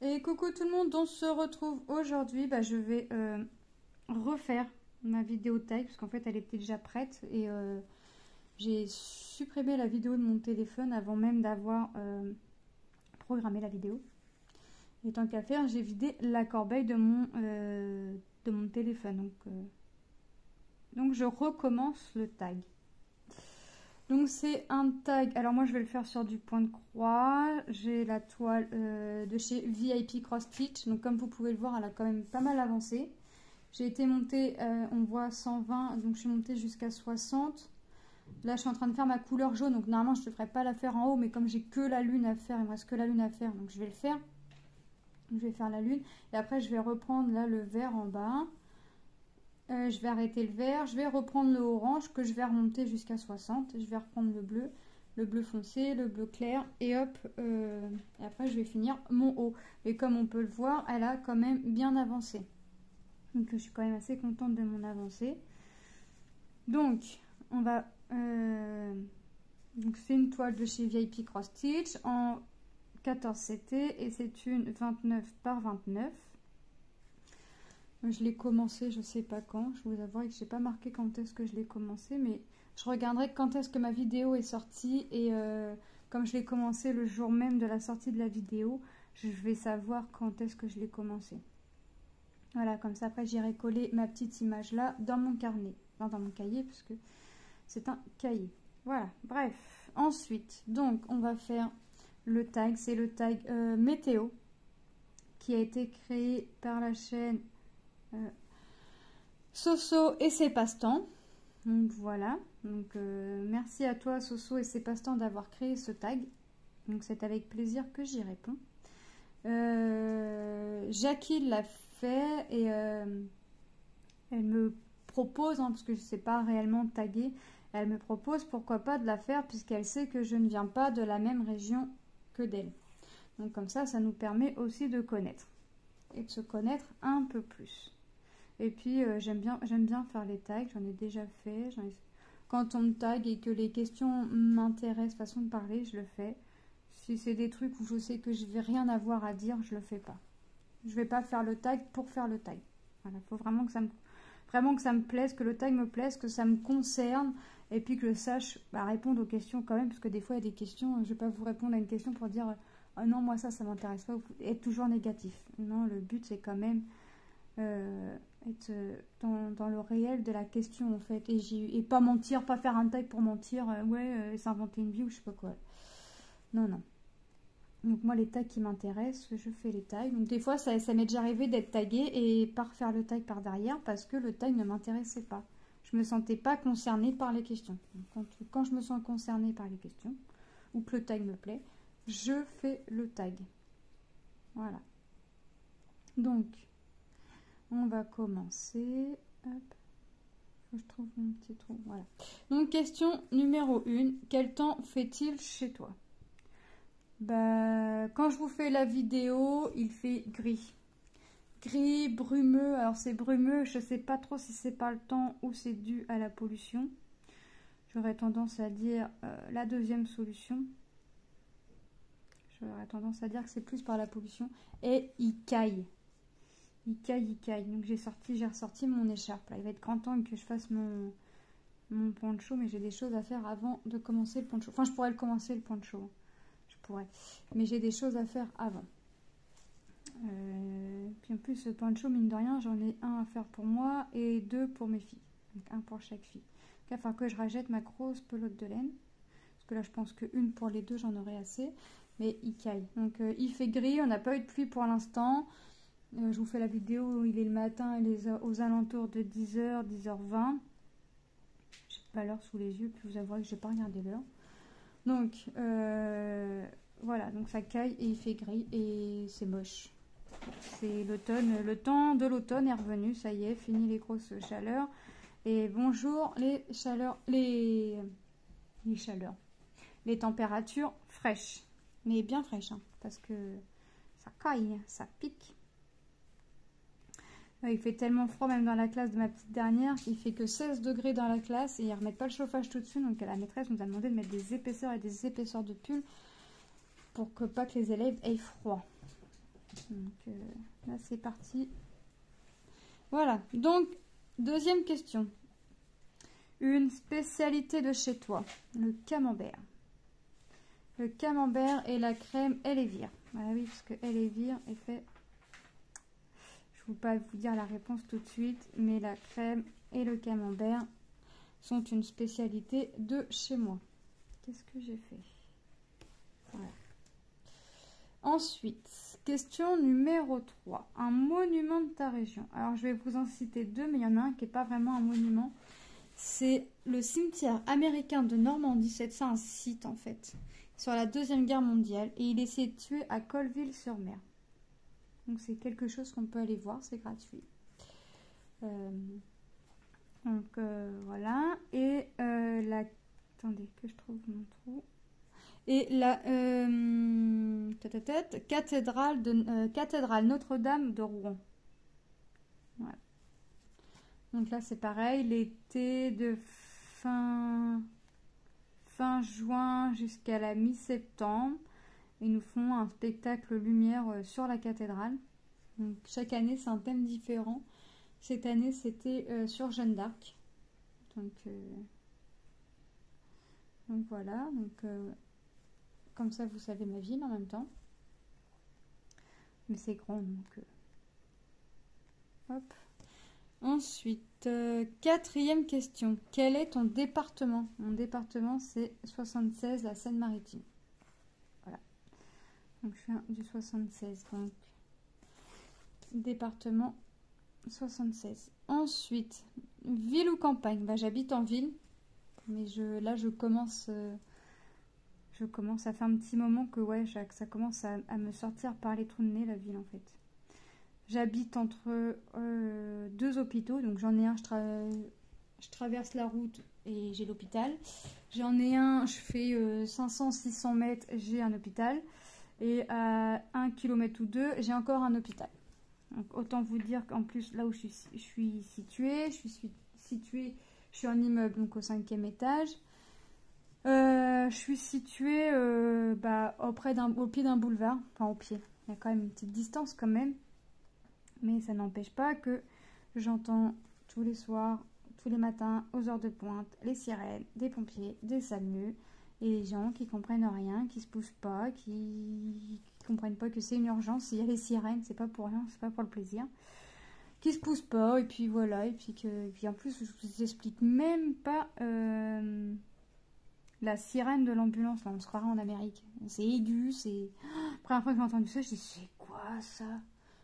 Et coucou tout le monde, on se retrouve aujourd'hui. Je vais refaire ma vidéo taille parce qu'en fait elle était déjà prête et j'ai supprimé la vidéo de mon téléphone avant même d'avoir programmé la vidéo. Et tant qu'à faire, j'ai vidé la corbeille de mon téléphone. Donc je recommence le tag. Donc c'est un tag, alors moi je vais le faire sur du point de croix, j'ai la toile de chez VIP Cross Stitch, donc comme vous pouvez le voir elle a quand même pas mal avancé. J'ai été montée, on voit 120, donc je suis montée jusqu'à 60. Là je suis en train de faire ma couleur jaune, donc normalement je ne devrais pas la faire en haut, mais comme j'ai que la lune à faire, il me reste que la lune à faire, donc je vais le faire. Je vais faire la lune, et après je vais reprendre là le vert en bas. Je vais arrêter le vert, je vais reprendre le orange que je vais remonter jusqu'à 60. Je vais reprendre le bleu foncé, le bleu clair et hop, et après je vais finir mon haut. Et comme on peut le voir, elle a quand même bien avancé. Donc je suis quand même assez contente de mon avancée. Donc on va... donc c'est une toile de chez VIP Cross Stitch en 14 CT et c'est une 29 par 29. Je l'ai commencé, je sais pas quand. Je vous avoue que je n'ai pas marqué quand est-ce que je l'ai commencé, mais je regarderai quand est-ce que ma vidéo est sortie. Et comme je l'ai commencé le jour même de la sortie de la vidéo, je vais savoir quand est-ce que je l'ai commencé. Voilà, comme ça après j'irai coller ma petite image là dans mon carnet, enfin, dans mon cahier, puisque c'est un cahier. Voilà, bref. Ensuite, donc on va faire le tag. C'est le tag météo qui a été créé par la chaîne Soso et ses passe-temps. Donc voilà, donc merci à toi Soso et ses passe-temps d'avoir créé ce tag. Donc c'est avec plaisir que j'y réponds. Jackie l'a fait et elle me propose, parce que je ne sais pas réellement taguer, elle me propose pourquoi pas de la faire puisqu'elle sait que je ne viens pas de la même région que d'elle. Donc comme ça nous permet aussi de connaître et de se connaître un peu plus. Et puis j'aime bien faire les tags, j'en ai déjà fait. Quand on me tag et que les questions m'intéressent, façon de parler, je le fais. Si c'est des trucs où je sais que je vais rien avoir à dire, je le fais pas. Je vais pas faire le tag pour faire le tag. Voilà, faut vraiment que ça me plaise, que le tag me plaise, que ça me concerne, et puis que je sache répondre aux questions quand même, parce que des fois il y a des questions, je vais pas vous répondre à une question pour dire oh non moi ça m'intéresse pas, être toujours négatif. Non, le but c'est quand même être dans le réel de la question en fait, et pas mentir, pas faire un tag pour mentir, s'inventer une vie ou je sais pas quoi. Non. Donc moi les tags qui m'intéressent, je fais les tags. Donc des fois ça m'est déjà arrivé d'être taguée et pas refaire le tag par derrière parce que le tag ne m'intéressait pas. Je me sentais pas concernée par les questions. Donc, quand je me sens concernée par les questions ou que le tag me plaît, je fais le tag. Voilà. Donc on va commencer. Hop. Je trouve mon petit trou. Voilà. Donc, question numéro 1. Quel temps fait-il chez toi? Quand je vous fais la vidéo, il fait gris. Gris, brumeux. Alors, c'est brumeux. Je ne sais pas trop si c'est pas le temps ou c'est dû à la pollution. J'aurais tendance à dire la deuxième solution. J'aurais tendance à dire que c'est plus par la pollution. Et il caille. Il caille. Donc j'ai ressorti mon écharpe. Là, il va être grand temps que je fasse mon poncho, mais j'ai des choses à faire avant de commencer le poncho. Enfin, je pourrais le commencer le poncho. Je pourrais. Mais j'ai des choses à faire avant. Puis en plus, ce poncho, mine de rien, j'en ai un à faire pour moi et 2 pour mes filles. Donc un pour chaque fille. Donc, il va falloir que je rachète ma grosse pelote de laine. Parce que là, je pense qu'une pour les deux, j'en aurai assez. Mais il caille. Donc il fait gris. On n'a pas eu de pluie pour l'instant. Je vous fais la vidéo, il est le matin, il est aux alentours de 10h, 10h20. J'ai pas l'heure sous les yeux, puis vous avouerez que j'ai pas regardé l'heure. Donc, voilà, donc ça caille et il fait gris et c'est moche. C'est l'automne, le temps de l'automne est revenu, ça y est, fini les grosses chaleurs. Et bonjour les chaleurs, les températures fraîches. Mais bien fraîches, parce que ça caille, ça pique. Il fait tellement froid même dans la classe de ma petite dernière qu'il fait que 16 degrés dans la classe et ils ne remettent pas le chauffage tout dessus. Donc la maîtresse nous a demandé de mettre des épaisseurs et des épaisseurs de pull pour que pas que les élèves aient froid. Donc là, c'est parti. Voilà. Donc, deuxième question. Une spécialité de chez toi, le camembert. Le camembert et la crème Elevir. Voilà, oui, parce que Elevir est fait... Je ne vais pas vous dire la réponse tout de suite, mais la crème et le camembert sont une spécialité de chez moi. Qu'est-ce que j'ai fait? Voilà. Ensuite, question numéro 3. Un monument de ta région. Alors, je vais vous en citer deux, mais il y en a un qui n'est pas vraiment un monument. C'est le cimetière américain de Normandie. C'est un site, en fait, sur la Deuxième Guerre mondiale. Et il est situé à Colleville-sur-Mer. Donc, c'est quelque chose qu'on peut aller voir. C'est gratuit. Voilà. Et la... Attendez, que je trouve mon trou. Et la cathédrale Notre-Dame de Rouen. Voilà. Donc là, c'est pareil. L'été de fin juin jusqu'à la mi-septembre. Ils nous font un spectacle lumière sur la cathédrale. Donc, chaque année, c'est un thème différent. Cette année, c'était sur Jeanne d'Arc. Donc voilà. Donc, comme ça, vous savez ma ville en même temps. Mais c'est grand, donc... hop. Ensuite, quatrième question. Quel est ton département? Mon département, c'est 76, la Seine-Maritime. Voilà. Donc, je suis du 76. Donc, département 76. Ensuite, ville ou campagne? Bah, j'habite en ville. Mais là, je commence à faire un petit moment que ouais, ça commence à me sortir par les trous de nez, la ville, en fait. J'habite entre deux hôpitaux. Donc, j'en ai un, je traverse la route et j'ai l'hôpital. J'en ai un, je fais 500-600 mètres, j'ai un hôpital. Et à 1 km ou 2, j'ai encore un hôpital. Donc, autant vous dire qu'en plus, là où je suis située, je suis en immeuble, donc au 5e étage. Je suis située au pied d'un boulevard. Enfin, au pied. Il y a quand même une petite distance quand même. Mais ça n'empêche pas que j'entends tous les soirs, tous les matins, aux heures de pointe, les sirènes, des pompiers, des SAMU, et les gens qui comprennent rien, qui se bougent pas, qui comprennent pas que c'est une urgence. Il y a les sirènes, c'est pas pour rien, c'est pas pour le plaisir. Qui se poussent pas, et puis voilà, et puis en plus, je vous explique même pas la sirène de l'ambulance, là, on se croirait en Amérique. C'est aigu, c'est... La première fois que j'ai entendu ça, je dis, c'est quoi ça?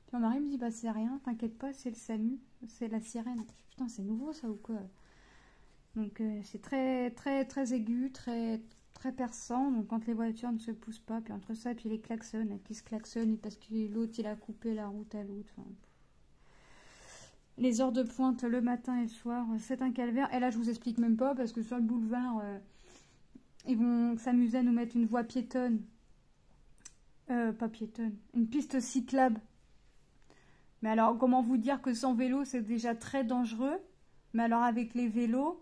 Puis mon mari me dit, bah c'est rien, t'inquiète pas, c'est le SAMU, c'est la sirène. Je dis, putain, c'est nouveau ça ou quoi? Donc c'est très, très, très aigu, très, très perçant. Donc quand les voitures ne se poussent pas, puis entre ça, et puis les klaxons, qui se klaxonnent parce que l'autre, il a coupé la route à l'autre. Enfin, les heures de pointe, le matin et le soir, c'est un calvaire. Et là, je vous explique même pas, parce que sur le boulevard... ils vont s'amuser à nous mettre une voie piétonne. Pas piétonne. Une piste cyclable. Mais alors, comment vous dire que sans vélo, c'est déjà très dangereux. Mais alors, avec les vélos,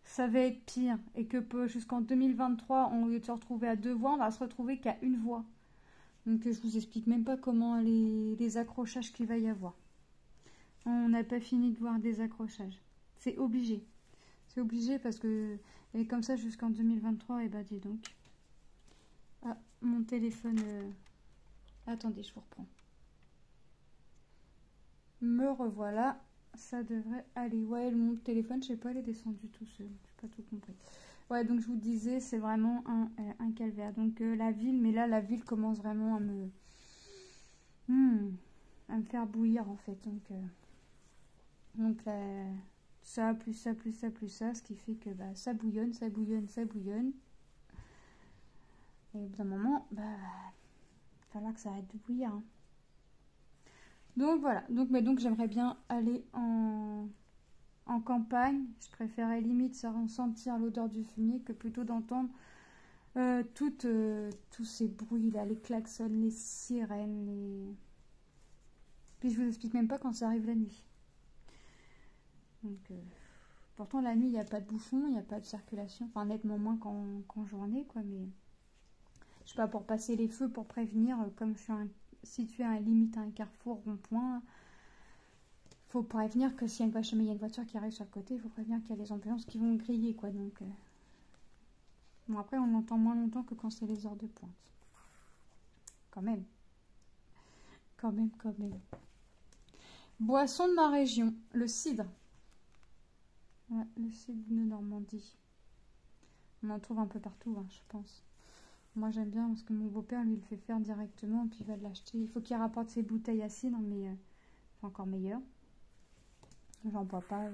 ça va être pire. Et que jusqu'en 2023, au lieu de se retrouver à 2 voies, on va se retrouver qu'à 1 voie. Donc, je vous explique même pas comment les accrochages qu'il va y avoir. On n'a pas fini de voir des accrochages. C'est obligé. C'est obligé parce que... Et comme ça jusqu'en 2023, et bah dis donc. Ah, mon téléphone... Attendez, je vous reprends. Me revoilà. Ça devrait aller. Ouais, mon téléphone, je sais pas, il est descendu tout seul. J'ai pas tout compris. Ouais, donc je vous disais, c'est vraiment un calvaire. Donc la ville, mais là, la ville commence vraiment à me faire bouillir, en fait. Donc là... Ça, plus ça, plus ça, plus ça, ce qui fait que bah, ça bouillonne, ça bouillonne, ça bouillonne. Et au bout d'un moment, bah, il va falloir que ça arrête de bouillir. Hein. Donc voilà, donc j'aimerais bien aller en campagne. Je préférais limite sentir l'odeur du fumier que plutôt d'entendre tous ces bruits là, les klaxons, les sirènes, Puis je vous explique même pas quand ça arrive la nuit. Donc, pourtant, la nuit, il n'y a pas de bouchon, il n'y a pas de circulation. Enfin, nettement moins qu'en journée, quoi. Mais je sais pas, pour passer les feux, pour prévenir, comme je suis situé à limite à un carrefour rond-point. Faut prévenir que si jamais il y a une voiture qui arrive sur le côté, il faut prévenir qu'il y a des ambulances qui vont griller, quoi. Donc, bon, après, on l'entend moins longtemps que quand c'est les heures de pointe. Quand même. Quand même, quand même. Boisson de ma région, le cidre. Ouais, le cidre de Normandie. On en trouve un peu partout, hein, je pense. Moi, j'aime bien parce que mon beau-père, lui, le fait faire directement, puis il va l'acheter. Il faut qu'il rapporte ses bouteilles à cidre, mais c'est encore meilleur. J'en bois pas.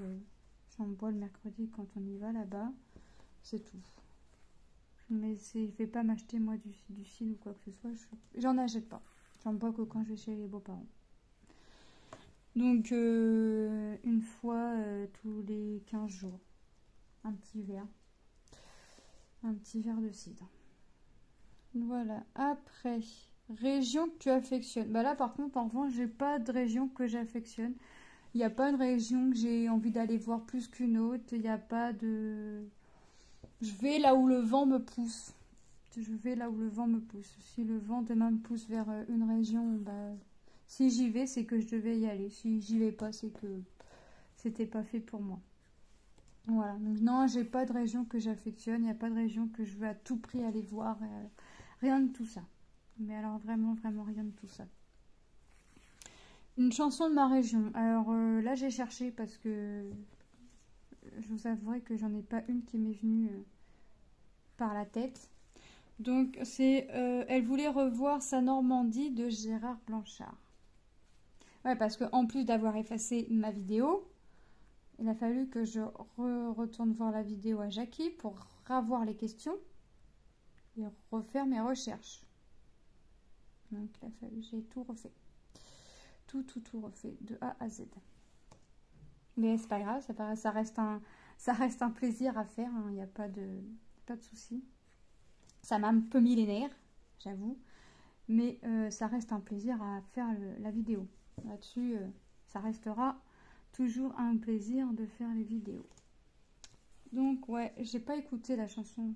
J'en bois le mercredi quand on y va là-bas. C'est tout. Mais je ne vais pas m'acheter, moi, du cidre ou quoi que ce soit. J'en achète pas. J'en bois que quand je vais chez les beaux-parents. Donc, une fois tous les 15 jours. Un petit verre. Un petit verre de cidre. Voilà. Après, région que tu affectionnes. Bah là, par contre, en revanche, j'ai pas de région que j'affectionne. Il n'y a pas une région que j'ai envie d'aller voir plus qu'une autre. Il n'y a pas de... Je vais là où le vent me pousse. Je vais là où le vent me pousse. Si le vent demain me pousse vers une région, bah, si j'y vais, c'est que je devais y aller. Si j'y vais pas, c'est que c'était pas fait pour moi. Voilà. Donc non, j'ai pas de région que j'affectionne. Il n'y a pas de région que je veux à tout prix aller voir. Rien de tout ça. Mais alors vraiment, vraiment rien de tout ça. Une chanson de ma région. Alors là, j'ai cherché parce que je vous avouerai que j'en ai pas une qui m'est venue par la tête. Donc, c'est Elle voulait revoir sa Normandie de Gérard Blanchard. Ouais, parce qu'en plus d'avoir effacé ma vidéo, il a fallu que je retourne voir la vidéo à Jackie pour revoir les questions et refaire mes recherches. Donc, il a fallu, j'ai tout refait. Tout refait, de A à Z. Mais c'est pas grave, ça reste un plaisir à faire, il n'y a pas de souci. Ça m'a un peu mis les nerfs, j'avoue, mais ça reste un plaisir à faire la vidéo. Là-dessus, ça restera toujours un plaisir de faire les vidéos. Donc ouais, j'ai pas écouté la chanson,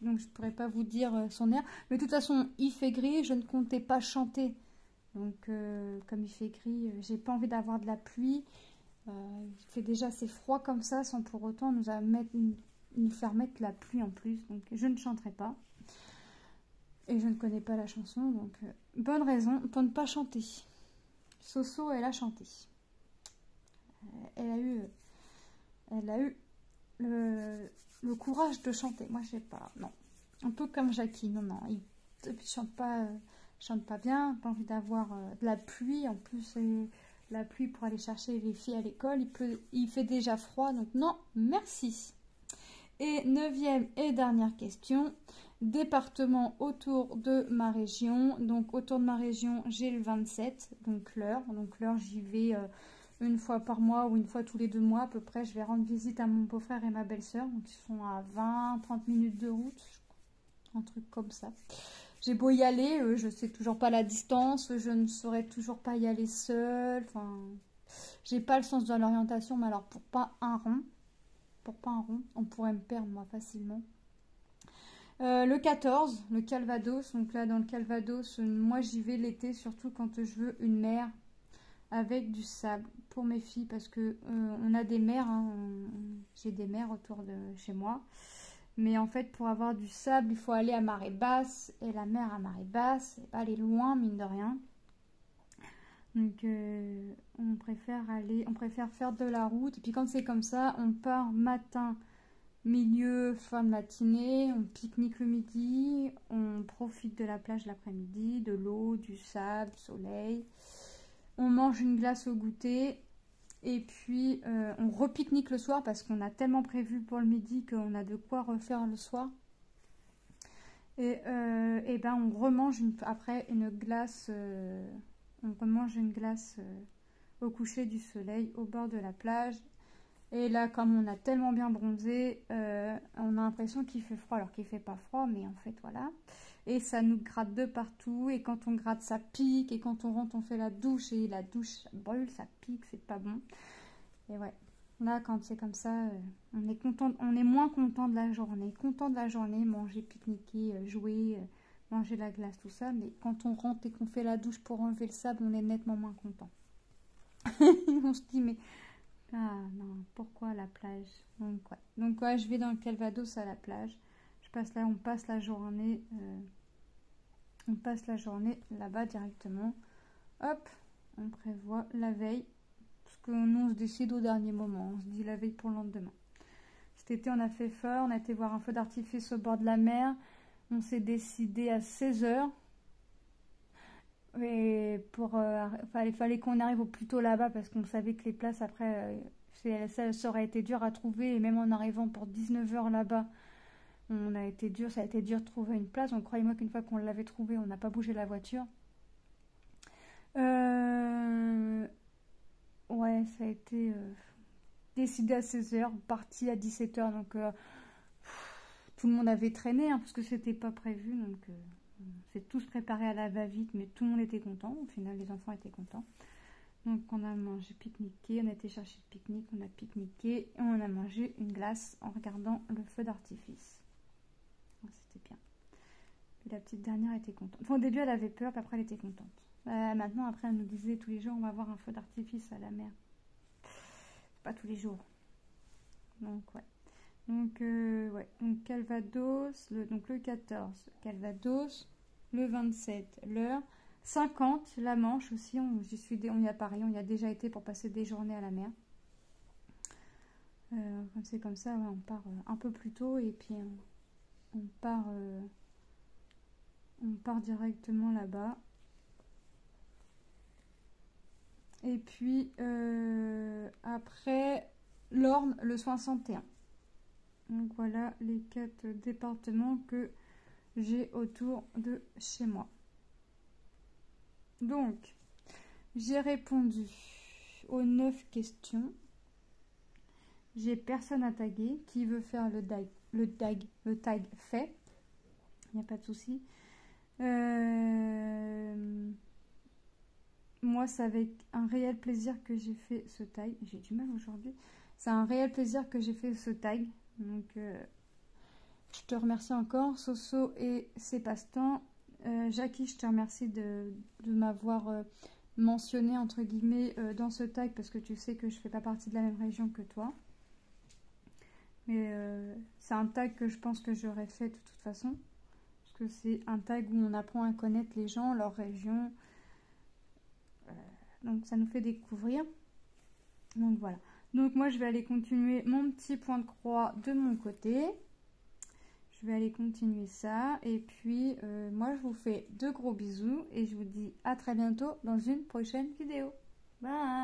donc je pourrais pas vous dire son air. Mais de toute façon, il fait gris, je ne comptais pas chanter. Donc comme il fait gris, j'ai pas envie d'avoir de la pluie. Il fait déjà assez froid comme ça, sans pour autant nous faire mettre la pluie en plus. Donc je ne chanterai pas. Et je ne connais pas la chanson, donc bonne raison pour ne pas chanter. Soso, elle a chanté. Elle a eu le courage de chanter. Moi, je sais pas, non. Un peu comme Jackie, non. Il chante pas bien, pas envie d'avoir de la pluie. En plus, la pluie pour aller chercher les filles à l'école, il fait déjà froid, donc non, merci. Et 9e et dernière question. Département autour de ma région. Donc autour de ma région, j'ai le 27, donc l'heure. Donc l'heure, j'y vais une fois par mois ou une fois tous les 2 mois à peu près. Je vais rendre visite à mon beau-frère et ma belle-sœur. Donc ils sont à 20-30 minutes de route. Un truc comme ça. J'ai beau y aller, je sais toujours pas la distance. Je ne saurais toujours pas y aller seule. Enfin, j'ai pas le sens de l'orientation, mais alors pour pas un rond, on pourrait me perdre moi facilement. Le 14, le Calvados. Donc là, dans le Calvados, moi j'y vais l'été, surtout quand je veux une mer avec du sable pour mes filles, parce que on a des mers, hein, j'ai des mers autour de chez moi. Mais en fait, pour avoir du sable, il faut aller à marée basse. Et la mer à marée basse, elle est loin, mine de rien. Donc, on préfère faire de la route. Et puis quand c'est comme ça, on part matin, milieu, fin de matinée, on pique-nique le midi, on profite de la plage l'après-midi, de l'eau, du sable, du soleil. On mange une glace au goûter et puis on repique-nique le soir parce qu'on a tellement prévu pour le midi qu'on a de quoi refaire le soir. Et ben on remange après une glace, au coucher du soleil au bord de la plage. Et là, comme on a tellement bien bronzé, on a l'impression qu'il fait froid, alors qu'il ne fait pas froid, mais en fait, voilà. Et ça nous gratte de partout, et quand on gratte, ça pique, et quand on rentre, on fait la douche, et la douche, ça brûle, ça pique, c'est pas bon. Et ouais, là, quand c'est comme ça, on est moins content de la journée. Content de la journée, manger, pique-niquer, jouer, manger la glace, tout ça. Mais quand on rentre et qu'on fait la douche pour enlever le sable, on est nettement moins content. On se dit, mais ah non, pourquoi la plage? Donc ouais, je vais dans le Calvados à la plage. Je passe là, on passe la journée là-bas directement. Hop, on prévoit la veille. Parce que nous, on se décide au dernier moment. On se dit la veille pour le lendemain. Cet été, on a fait fort. On a été voir un feu d'artifice au bord de la mer. On s'est décidé à 16h. Et fallait qu'on arrive au plus tôt là-bas parce qu'on savait que les places après, ça aurait été dur à trouver. Et même en arrivant pour 19h là-bas, ça a été dur de trouver une place. Donc croyez-moi qu'une fois qu'on l'avait trouvé, on n'a pas bougé la voiture. Ouais, ça a été décidé à 16h, parti à 17h. Donc tout le monde avait traîné parce que c'était pas prévu. Donc on s'est tous préparés à la va-vite, mais tout le monde était content. Au final, les enfants étaient contents. Donc on a mangé, pique-niqué, on a été chercher le pique-nique, on a pique-niqué et on a mangé une glace en regardant le feu d'artifice. C'était bien. Et la petite dernière était contente. Enfin, au début, elle avait peur, puis après, elle était contente. Maintenant, après, elle nous disait tous les jours, on va voir un feu d'artifice à la mer. Pas tous les jours. Donc, ouais. Donc, Donc, Calvados, donc le 14, Calvados, le 27, l'heure. 50, la Manche aussi, on y a Paris, on y a déjà été pour passer des journées à la mer. C'est comme ça, ouais, on part un peu plus tôt et puis on part directement là-bas. Et puis après, l'Orne, le 61. Donc voilà les 4 départements que j'ai autour de chez moi. Donc, j'ai répondu aux 9 questions. J'ai personne à taguer. Qui veut faire le tag fait. Il n'y a pas de souci. Moi, c'est avec un réel plaisir que j'ai fait ce tag. J'ai du mal aujourd'hui. C'est un réel plaisir que j'ai fait ce tag. Donc, je te remercie encore, Soso et ses passe-temps. Jackie, je te remercie de m'avoir mentionné, entre guillemets, dans ce tag, parce que tu sais que je ne fais pas partie de la même région que toi. Mais c'est un tag que je pense que j'aurais fait de toute façon. Parce que c'est un tag où on apprend à connaître les gens, leur région. Donc ça nous fait découvrir. Donc voilà. Donc moi je vais aller continuer mon petit point de croix de mon côté. Je vais aller continuer ça. Et puis moi je vous fais de gros bisous. Et je vous dis à très bientôt dans une prochaine vidéo. Bye!